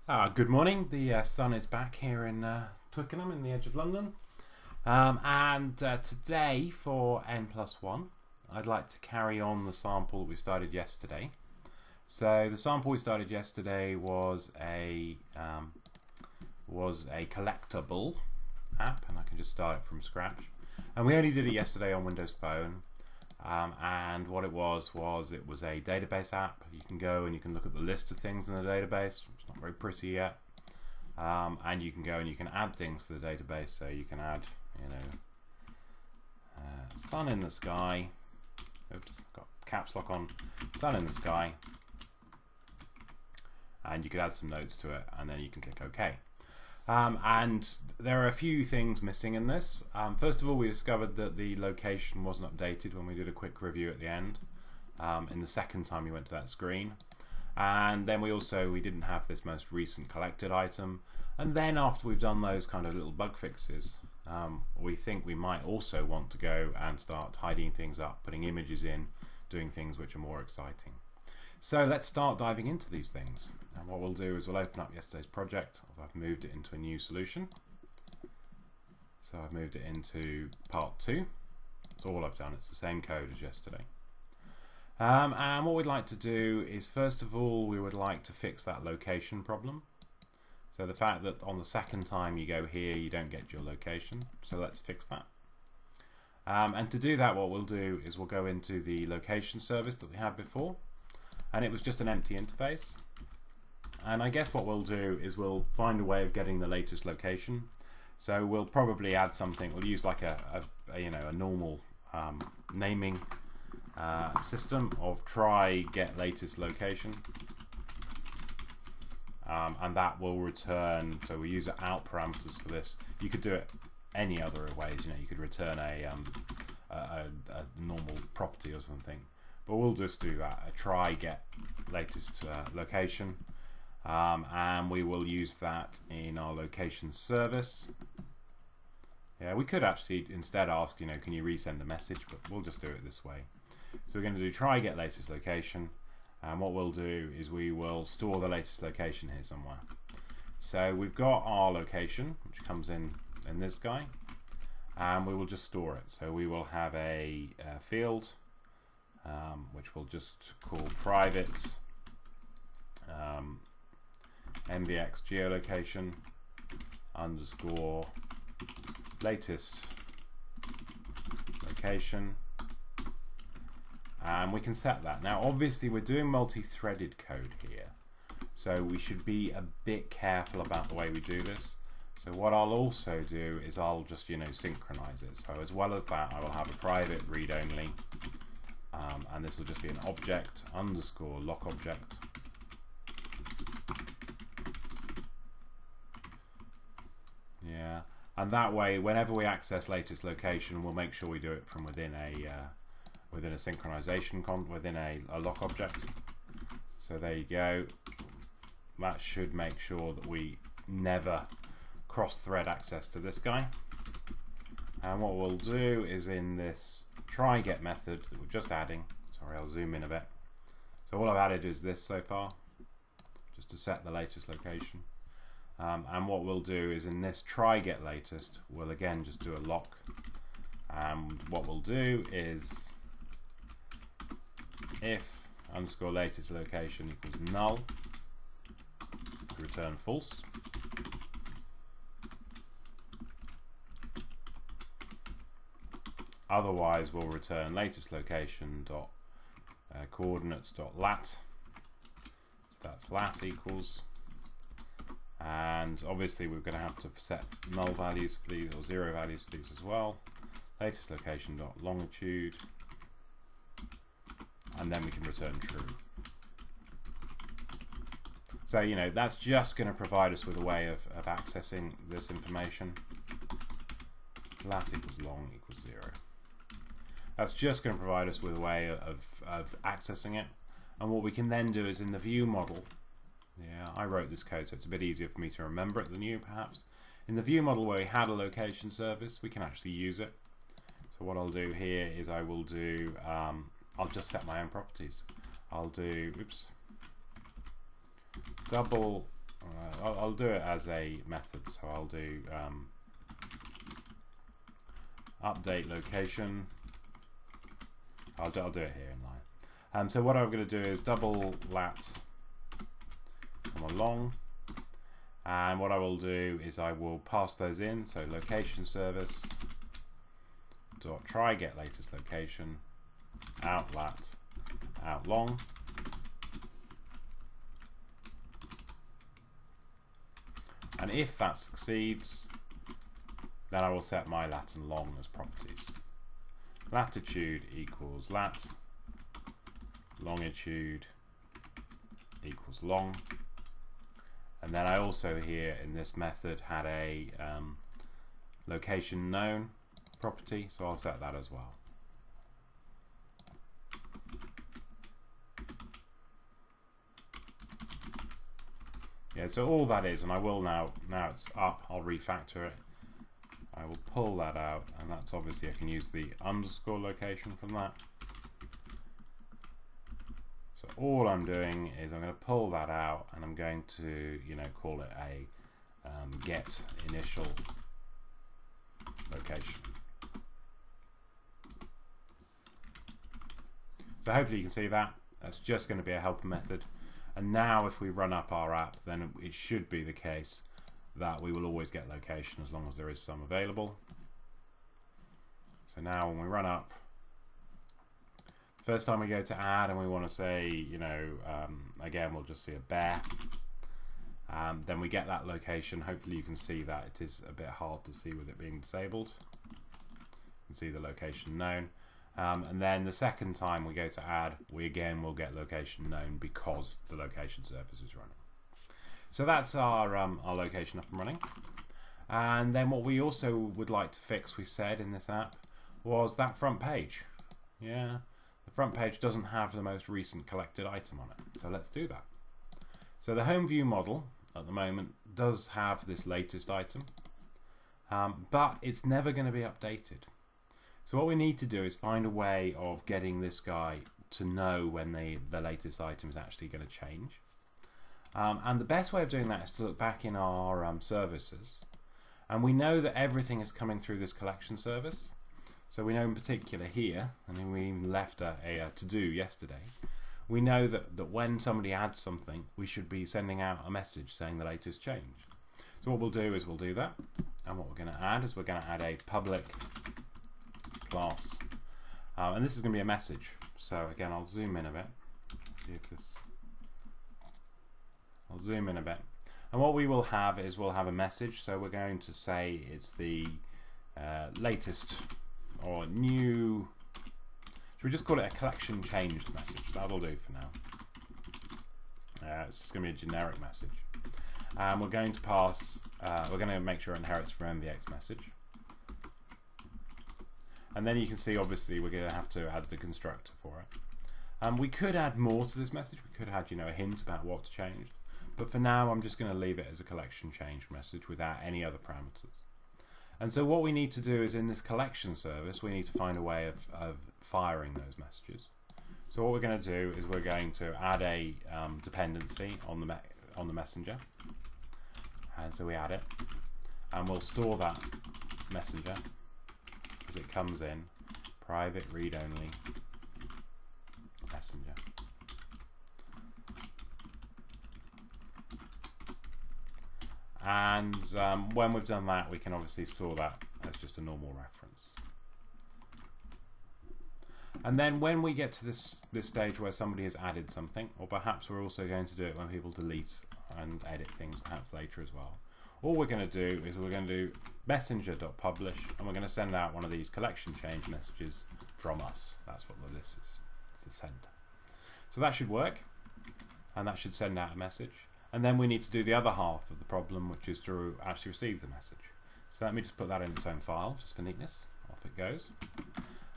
Good morning. The sun is back here in Twickenham in the edge of London. And today for N+1, I'd like to carry on the sample that we started yesterday. So the sample we started yesterday was a collectible app, and I can just start it from scratch. And we only did it yesterday on Windows Phone. And what it was a database app. You can go and you can look at the list of things in the database. It's not very pretty yet. And you can go and you can add things to the database. So you can add, sun in the sky. Oops, got caps lock on. Sun in the sky. And you could add some notes to it, and then you can click OK. And there are a few things missing in this. First of all, we discovered that the location wasn't updated when we did a quick review at the end, in the second time we went to that screen. And then we didn't have this most recent collected item. And then after we've done those kind of little bug fixes, we think we might also want to go and start tidying things up, putting images in, doing things which are more exciting. So let's start diving into these things. And what we'll do is we'll open up yesterday's project. I've moved it into a new solution. So I've moved it into part 2. That's all I've done. It's the same code as yesterday. And what we'd like to do is, first of all, we would like to fix that location problem. So the fact that on the second time you go here, you don't get your location. So let's fix that. And to do that, what we'll do is we'll go into the location service that we had before. And it was just an empty interface. And I guess what we'll do is we'll find a way of getting the latest location. So we'll probably add something. We'll use like a normal naming system of try get latest location, and that will return. So we use out parameters for this. You could do it any other ways. You could return a normal property or something. But we'll just do that, a try get latest location, and we will use that in our location service. Yeah, we could actually instead ask, can you resend a message, but we'll just do it this way. So we're going to do try get latest location, and what we'll do is we will store the latest location here somewhere. So we've got our location, which comes in this guy, and we will just store it. So we will have a field, which we'll just call private mvx geolocation underscore latest location, and we can set that. Now obviously we're doing multi-threaded code here, so we should be a bit careful about the way we do this. So what I'll also do is I'll just synchronize it. So as well as that, I will have a private read only. And this will just be an object underscore lock object. Yeah, and that way, whenever we access latest location, we'll make sure we do it from within a synchronization within a lock object. So there you go. That should make sure that we never cross-thread access to this guy. And what we'll do is in this try get method that we're just adding, sorry, I'll zoom in a bit. So all I've added is this so far, just to set the latest location. And what we'll do is in this try get latest, we'll again just do a lock. And what we'll do is if underscore latest location equals null, return false. Otherwise, we'll return latest location dot coordinates dot lat. So that's lat equals, and obviously we're going to have to set null values for these or 0 values for these as well. Latest location dot longitude, and then we can return true. So that's just going to provide us with a way of accessing this information. Lat equals long equals 0. That's just going to provide us with a way of accessing it. And what we can then do is in the view model, yeah, I wrote this code so it's a bit easier for me to remember it than you perhaps. In the view model where we had a location service, we can actually use it. So what I'll do here is I will do, I'll just set my own properties. I'll do, oops, double I'll do it as a method. So I'll do update location. I'll do it here in line. So what I'm going to do is double lat long, and what I will do is I will pass those in. So location service dot try get latest location out lat out long. And if that succeeds, then I will set my lat and long as properties. Latitude equals lat, longitude equals long, and then I also here in this method had a location known property, so I'll set that as well. Yeah, so all that is, and I will now it's up, I'll refactor it. I will pull that out, and that's obviously I can use the underscore location from that. So all I'm doing is I'm going to pull that out, and I'm going to, you know, call it a get initial location. So hopefully you can see that. That's just going to be a helper method. And now if we run up our app, then it should be the case that we will always get location as long as there is some available. So now when we run up, first time we go to add and we want to say, you know, again, we'll just see a bear. Then we get that location. Hopefully you can see that it is a bit hard to see with it being disabled. You can see the location known. And then the second time we go to add, we again will get location known because the location service is running. So that's our location up and running. And then what we also would like to fix, we said in this app, was that front page. Yeah, the front page doesn't have the most recent collected item on it. So let's do that. So the home view model at the moment does have this latest item, but it's never going to be updated. So what we need to do is find a way of getting this guy to know when the latest item is actually going to change. And the best way of doing that is to look back in our services. And we know that everything is coming through this collection service. So we know in particular here, I mean we left a to-do yesterday, we know that when somebody adds something, we should be sending out a message saying the latest change. So what we'll do is we'll do that. And what we're going to add is we're going to add a public class, and this is going to be a message. So again, I'll zoom in a bit. See if this. I'll zoom in a bit, and what we will have is we'll have a message. So we're going to say it's the latest or new. Should we just call it a collection changed message? That'll do for now. It's just going to be a generic message, and we're going to pass. We're going to make sure it inherits from MVX message. And then you can see, obviously, we're going to have to add the constructor for it. We could add more to this message. We could add, you know, a hint about what's changed. But for now, I'm just going to leave it as a collection change message without any other parameters. And so what we need to do is in this collection service, we need to find a way of firing those messages. So what we're going to do is we're going to add a dependency on the messenger. And so we add it. And we'll store that messenger as it comes in, private read-only messenger. And when we've done that, we can obviously store that as just a normal reference. And then when we get to this stage where somebody has added something, or perhaps we're also going to do it when people delete and edit things perhaps later as well, all we're going to do is we're going to do messenger.publish, and we're going to send out one of these collection change messages from us. That's what this is. It's a send. So that should work, and that should send out a message. And then we need to do the other half of the problem, which is to actually receive the message. So let me just put that in its own file, just for neatness. Off it goes.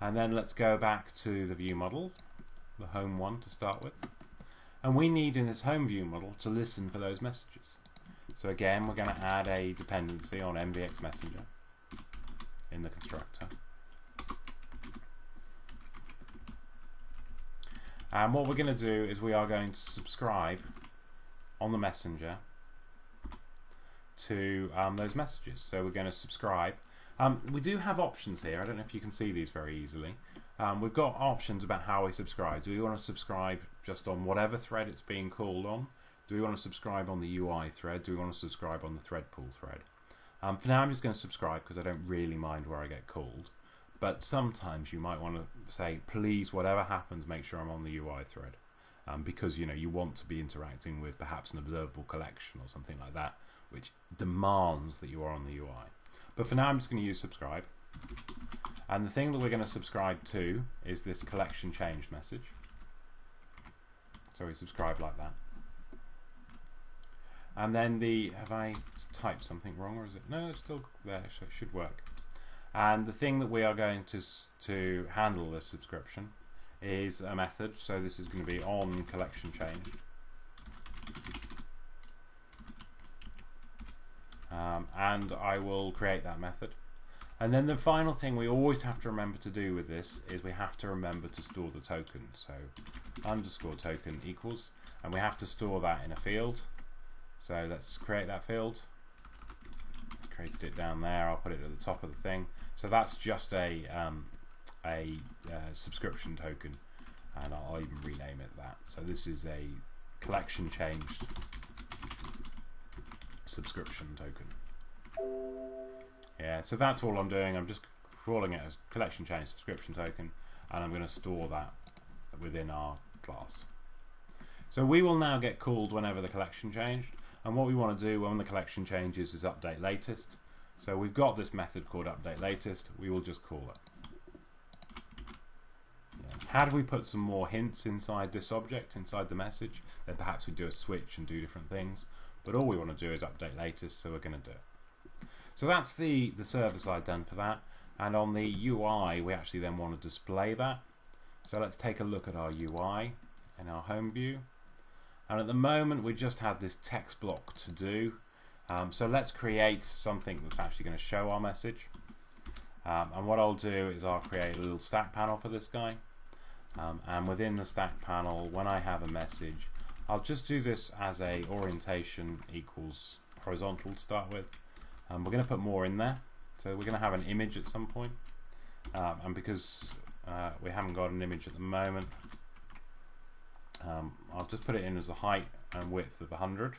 And then let's go back to the view model, the home one to start with. And we need in this home view model to listen for those messages. So again, we're going to add a dependency on MVX messenger in the constructor. And what we're going to do is we are going to subscribe on the messenger to those messages. So we're going to subscribe. We do have options here. I don't know if you can see these very easily. We've got options about how we subscribe. Do we want to subscribe just on whatever thread it's being called on? Do we want to subscribe on the UI thread? Do we want to subscribe on the thread pool thread? For now I'm just going to subscribe because I don't really mind where I get called. But sometimes you might want to say, please, whatever happens, make sure I'm on the UI thread. Because you want to be interacting with perhaps an observable collection or something like that, which demands that you are on the UI. But for now I'm just going to use subscribe. And the thing that we're going to subscribe to is this collection changed message. So we subscribe like that. And then have I typed something wrong, or is it? No, it's still there, so it should work. And the thing that we are going to handle this subscription is a method. So this is going to be on collection change. And I will create that method. And then the final thing we always have to remember to do with this is we have to remember to store the token. So underscore token equals, and we have to store that in a field. So let's create that field. Let's created it down there. I'll put it at the top of the thing. So that's just a subscription token, and I'll even rename it that. So this is a collection changed subscription token. Yeah, so that's all I'm doing. I'm just calling it as collection change subscription token, and I'm going to store that within our class. So we will now get called whenever the collection changed, and what we want to do when the collection changes is update latest. So we've got this method called update latest. We will just call it. Yeah. How do we put some more hints inside this object, inside the message? Then perhaps we do a switch and do different things, but all we want to do is update latest, so we're going to do it. So that's the server side done for that, and on the UI we actually then want to display that. So let's take a look at our UI in our home view, and at the moment we just had this text block to do. So let's create something that's actually going to show our message, and what I'll do is I'll create a little stack panel for this guy, and within the stack panel, when I have a message, I'll just do this as a orientation equals horizontal to start with. We're going to put more in there, so we're going to have an image at some point, and because we haven't got an image at the moment, I'll just put it in as a height and width of 100.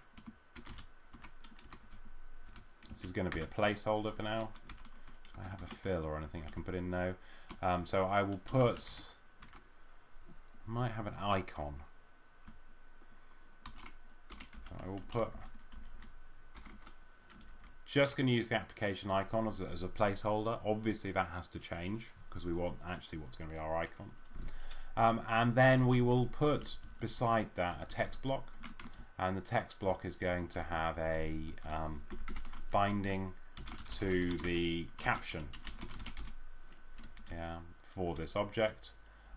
This is going to be a placeholder for now. Do I have a fill or anything I can put in? No. So I will put, might have an icon. So I will put, just going to use the application icon as a placeholder. Obviously that has to change because we want actually what's going to be our icon. And then we will put beside that a text block, and the text block is going to have a binding to the caption for this object,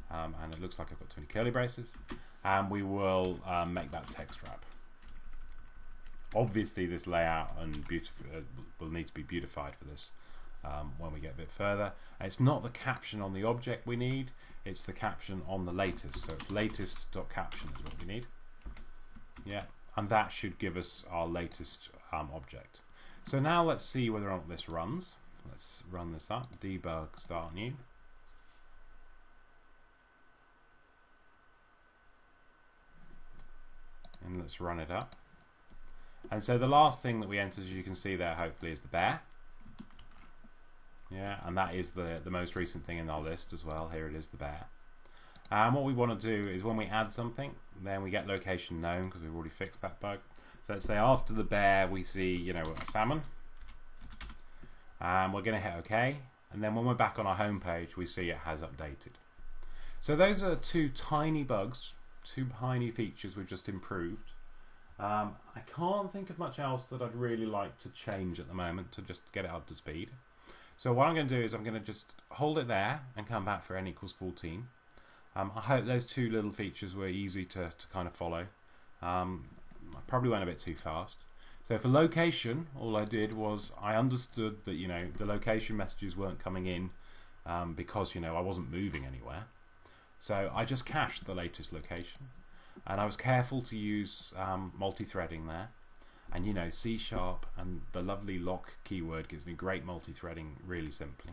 and it looks like I've got 20 curly braces, and we will make that text wrap. Obviously this layout and will need to be beautified for this when we get a bit further. And it's not the caption on the object we need, it's the caption on the latest. So it's latest.caption is what we need. Yeah, and that should give us our latest object. So now let's see whether or not this runs. Let's run this up, debug, start new. And let's run it up. And so the last thing that we entered, as you can see there, hopefully, is the bear. Yeah, and that is the most recent thing in our list as well. Here it is, the bear. And what we want to do is when we add something, then we get location known because we've already fixed that bug. So let's say after the bear we see, a salmon. And we're going to hit OK. And then when we're back on our home page, we see it has updated. So those are two tiny bugs, two tiny features we've just improved. I can't think of much else that I'd really like to change at the moment to just get it up to speed. So what I'm going to do is I'm going to just hold it there and come back for n equals 14. I hope those two little features were easy to kind of follow. I probably went a bit too fast. So for location, all I did was I understood that the location messages weren't coming in because I wasn't moving anywhere. So I just cached the latest location, and I was careful to use multi-threading there. And you know, C# and the lovely lock keyword gives me great multi-threading really simply.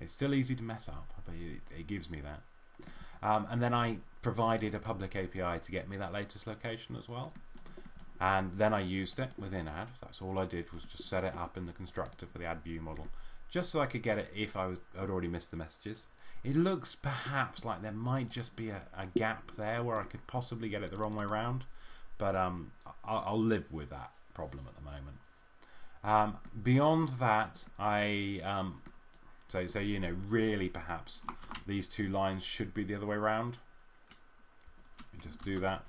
It's still easy to mess up, but it gives me that. And then I provided a public API to get me that latest location as well. And then I used it within add. That's all I did, was just set it up in the constructor for the add view model, just so I could get it if I'd already missed the messages. It looks perhaps like there might just be a gap there where I could possibly get it the wrong way around, but I'll live with that problem at the moment. Beyond that, so you know, really perhaps these two lines should be the other way around. Just do that.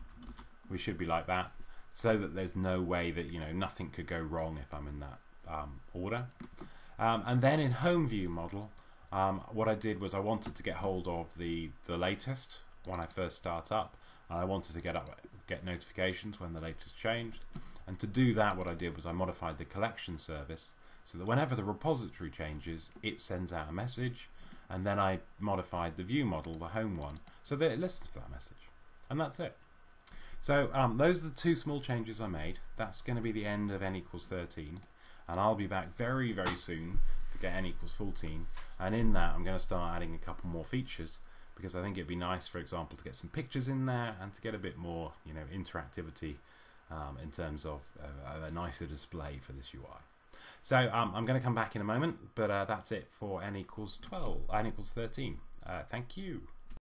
We should be like that, so that there's no way that, you know, nothing could go wrong if I'm in that order. And then in home view model, what I did was I wanted to get hold of the latest when I first start up, and I wanted to get notifications when the latest changed. And to do that, what I did was I modified the collection service so that whenever the repository changes, it sends out a message, and then I modified the view model, the home one, so that it listens for that message. And that's it. So those are the two small changes I made. That's going to be the end of n equals 13, and I'll be back very, very soon to get n equals 14, and in that I'm going to start adding a couple more features, because I think it'd be nice, for example, to get some pictures in there and to get a bit more, you know, interactivity in terms of a nicer display for this UI. So I'm going to come back in a moment, but that's it for n equals 13. Thank you.